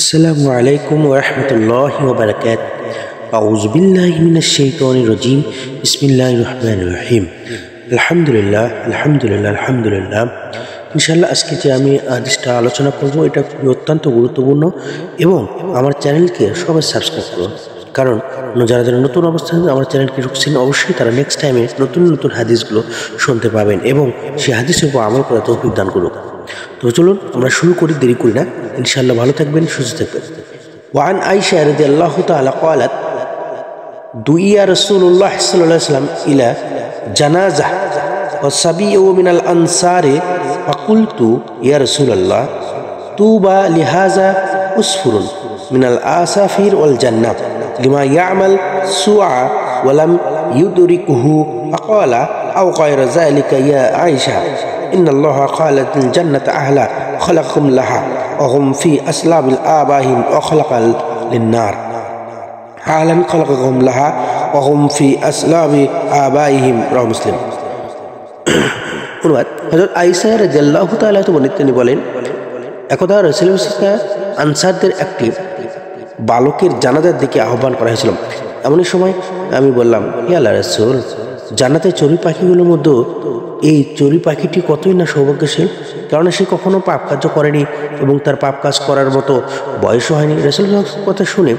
আসসালামু আলাইকুম ওয়া রাহমাতুল্লাহি ওয়া বারাকাতুহু। আউযু বিল্লাহি মিনাশ শাইতানির রাজীম। বিসমিল্লাহির রহমানির রহিম। আলহামদুলিল্লাহ আলহামদুলিল্লাহ আলহামদুলিল্লাহ। ইনশাআল্লাহ আজকে যে আমি হাদিসটা আলোচনা করব এটা খুবই অত্যন্ত গুরুত্বপূর্ণ এবং আমার চ্যানেলকে সবাই সাবস্ক্রাইব করুন, কারণ যারা যারা নতুন অবস্থানে আমার চ্যানেলকে ঢুকছেন অবশ্যই তারা নেক্সট টাইমে নতুন নতুন হাদিসগুলো শুনতে পাবেন এবং সেই হাদিসের উপর আমল করার তৌফিক দান করুক। তো চলুন আমরা শুরু করি, দেরি করি না। ইনশাআল্লাহ ভালো থাকবেন, সুস্থ থাকবেন। ওয়ান আয়েশা রাদিয়াল্লাহু তাআলা ক্বালাত দুইয়া রাসূলুল্লাহ সাল্লাল্লাহু আলাইহি ওয়াসাল্লাম ইলা জানাজাহ ওয়া সাবিয়্যু মিনাল আনসারি ফাকুলতু ইয়া রাসূলুল্লাহ তুবা লিহাযা উসফুরুন মিনাল আসাফির ওয়াল জান্নাহ লিমা ইয়ামাল সুআ ওয়া লাম ইউদরিকুহু ফাকালা আও গায়রা যালিকা ইয়া আয়েশা إن الله قال الجنة أهلا خلقهم لها وهم في أسلاب الآبائهم وخلق للنار أهلا خلقهم لها وهم في أسلاب آبائهم رواه মুসলিম। অনুবাদ, হযরত আয়েশা রাদিয়াল্লাহু তাআলা তিনি বলেন, একদা রাসূলুল্লাহ আনসারদের একটি বালকের জানাজার দিকে আহ্বান করা হয়েছিল। এমনই সময় আমি বললাম, হে আল্লাহর রাসূল, জান্নাতের চড়ুই পাখিগুলোর মধ্যে এই চড়ুই পাখিটি কতই না সৌভাগ্যশীল, কারণ সে কখনো পাপ কার্য করেনি এবং তার পাপ কাজ করার মতো বয়সও হয়নি। রাসূলুল্লাহ কথা শুনে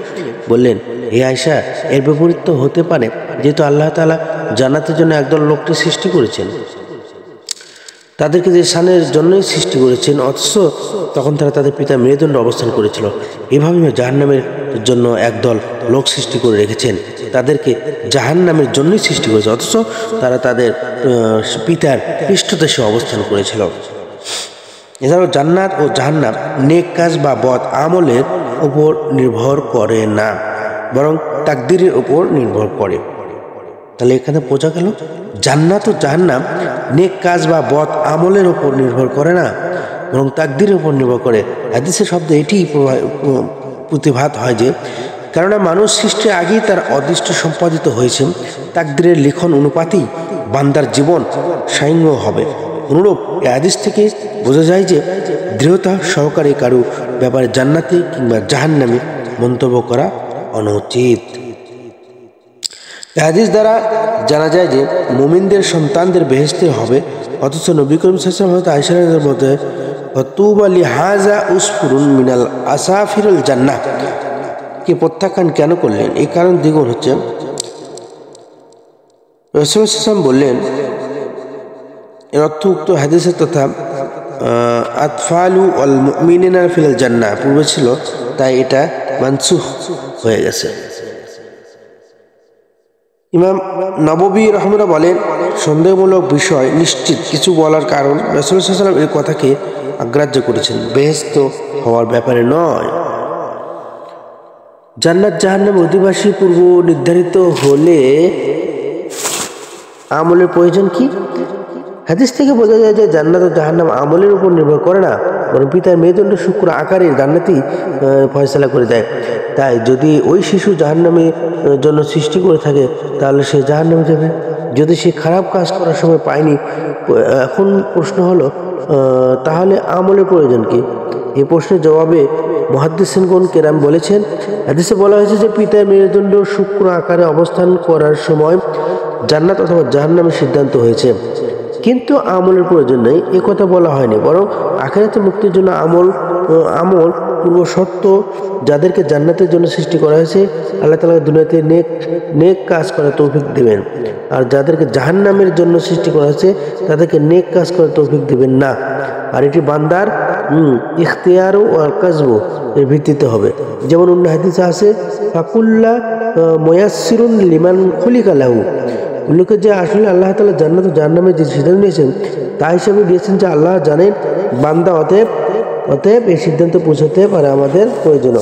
বললেন, হে আয়েশা, এর বিপরীত হতে পারে, যেহেতু আল্লাহ তাআলা জান্নাতের জন্য একদল লোককে সৃষ্টি করেছেন, তাদেরকে যে শানের জন্যই সৃষ্টি করেছেন, অথচ তখন তারা তাদের পিতা মেরুদণ্ডে অবস্থান করেছিল। এভাবে জাহান্নামের জন্য একদল লোক সৃষ্টি করে রেখেছেন, তাদেরকে জাহান্নামের জন্যই সৃষ্টি করেছে, অথচ তারা তাদের পিতার পৃষ্ঠদেশে অবস্থান করেছিল। এছাড়াও জান্নাত ও জাহান্নাম নেক কাজ বা বদ আমলের উপর নির্ভর করে না, বরং তাকদীরের উপর নির্ভর করে। তাহলে এখানে বোঝা গেল জান্নাত ও জাহান্নাম নেক কাজ বা বদ আমলের উপর নির্ভর করে না, বরং তাকদীরের উপর নির্ভর করে। হাদিসের শব্দে এটি প্রতিভাত হয় যে, কেননা মানুষ সৃষ্টির আগেই তার অদৃষ্ট সম্পাদিত হয়েছে, তাকদীরের লিখন অনুপাতেই বান্দার জীবন সাঙ্গ হবে। অনুরূপ এই হাদিস থেকে বোঝা যায় যে দৃঢ়তা সহকারে কারো ব্যাপারে জান্নাতে কিংবা জাহান্নামে মন্তব্য করা অনুচিত। এই হাদিস দ্বারা জানা যায় যে মুমিনদের সন্তানদের বেহেশতে হবে, অথচ নবী করিম সাল্লাল্লাহু আলাইহি ওয়াসাল্লাম আয়েশার মধ্যে তুবা লিহাযা উসফুরুন মিনাল আসাফিরুল জান্নাহ কে প্রত্যাখ্যান কেন করলেন? এই কারণ দ্বিগুণ হচ্ছে, রাসূলুল্লাহ সাল্লাল্লাহু আলাইহি ওয়াসাল্লাম বললেন, এর অর্থ উক্ত হাদিসের তথা আতফালু ওয়াল মুমিনিনা ফিল জান্নাহ পূর্বে ছিল, তাই এটা মানসুখ হয়ে গেছে। ইমাম নববী রাহিমাহুল্লাহ বলেন, সন্দেহমূলক বিষয় নিশ্চিত কিছু বলার কারণ রাসূলুল্লাহ সাল্লাল্লাহু আলাইহি ওয়াসাল্লাম এর কথাকে অগ্রাহ্য করেছেন, বেহেশত হওয়ার ব্যাপারে নয়। জান্নাত জাহান্নাম অধিবাসী পূর্ব নির্ধারিত হলে আমলের প্রয়োজন কি? হাদিস থেকে বোঝা যায় যে জান্নাত ও জাহান্নাম আমলের উপর নির্ভর করে না, বরং পিতার মেরুদণ্ড শুক্র আকারের জান্নাতই ফয়সালা করে দেয়। তাই যদি ওই শিশু জাহান্নামের জন্য সৃষ্টি করে থাকে, তাহলে সে জাহান্নামে যাবে। যদি সে খারাপ কাজ করার সময় পায়নি, এখন প্রশ্ন হলো তাহলে আমলের প্রয়োজন কি? এই প্রশ্নের জবাবে মুহাদ্দিসিনগণ কেরাম বলেছেন, হাদিসে বলা হয়েছে যে পিতার মেরুদণ্ড শুক্র আকারে অবস্থান করার সময় জান্নাত অথবা জাহান্নামের সিদ্ধান্ত হয়েছে, কিন্তু আমলের প্রয়োজন নেই এ কথা বলা হয়নি, বরং আখিরাতে মুক্তির জন্য আমল পূর্ব শর্ত। যাদেরকে জান্নাতের জন্য সৃষ্টি করা হয়েছে, আল্লাহ তাআলা দুনিয়াতে নেক কাজ করার তৌফিক দিবেন, আর যাদেরকে জাহান্নামের জন্য সৃষ্টি করা হয়েছে তাদেরকে নেক কাজ করার তৌফিক দিবেন না। আর এটি বান্দার ইখতিয়ার ও কাসব এর ভিত্তিতে হবে। যেমন অন্য হাদিসে আছে, ফাকুল্লা মুয়াসসিরুন লিমান খুলিকা লাহু, উল্লেখ্য যে আসলে আল্লাহ তাআলা জান্নাত ও জাহান্নামের যে সিদ্ধান্ত নিয়েছেন তা হিসেবে দিয়েছেন যে আল্লাহ জানেন বান্দা, অতএব এই সিদ্ধান্তে পৌঁছাতে পারে আমাদের প্রয়োজন।